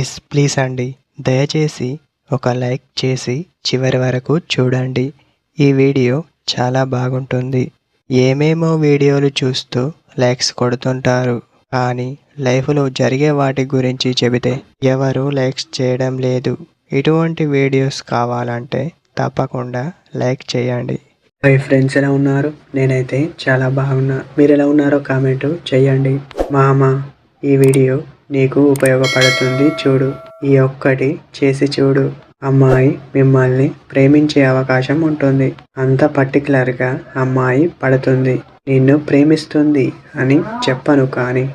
Please please అండి, దయచేసి ఒక లైక్ చేసి చివరి వరకు చూడండి. ఈ వీడియో చాలా బాగుంటుంది. ఏమేమో వీడియోలు చూస్తూ లైక్స్ కొడుతుంటారు, కానీ లైఫ్లో జరిగే వాటి గురించి చెబితే ఎవరు లైక్స్ చేయడం లేదు. ఇటువంటి వీడియోస్ కావాలంటే తప్పకుండా లైక్ చేయండి. హాయ్ ఫ్రెండ్స్, ఎలా ఉన్నారు? నేనైతే చాలా బాగున్నా. మీరు ఎలా ఉన్నారో కామెంట్ చేయండి. మామ, ఈ వీడియో నీకు ఉపయోగపడుతుంది, చూడు. ఈ ఒక్కటి చేసి చూడు. అమ్మాయి మిమ్మల్ని ప్రేమించే అవకాశం ఉంటుంది. అంత పర్టికులర్గా అమ్మాయి పడుతుంది, నిన్ను ప్రేమిస్తుంది అని చెప్పను, కానీ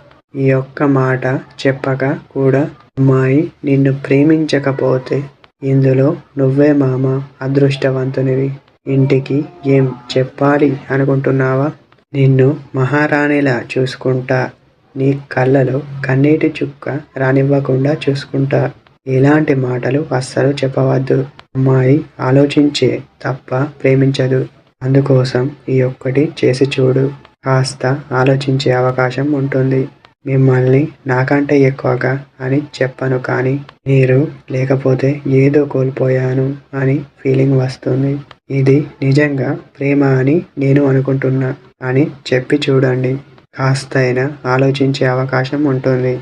ఈ ఒక్క మాట చెప్పక కూడా అమ్మాయి నిన్ను ప్రేమించకపోతే ఇందులో నువ్వే మామ అదృష్టవంతునివి. ఇంటికి ఏం చెప్పాలి అనుకుంటున్నావా? నిన్ను మహారాణిలా చూసుకుంటా, నీ కళ్ళలో కన్నీటి చుక్క రానివ్వకుండా చూసుకుంటా. ఇలాంటి మాటలు అస్సలు చెప్పవద్దు. అమ్మాయి ఆలోచించే తప్ప ప్రేమించదు. అందుకోసం ఈ ఒక్కటి చేసి చూడు. కాస్త ఆలోచించే అవకాశం ఉంటుంది. మిమ్మల్ని నాకంటే ఎక్కువగా అని చెప్పను, కానీ మీరు లేకపోతే ఏదో కోల్పోయాను అని ఫీలింగ్ వస్తుంది. ఇది నిజంగా ప్రేమ అని నేను అనుకుంటున్నా అని చెప్పి చూడండి. కాస్తైనా ఆలోచించే అవకాశం ఉంటుంది.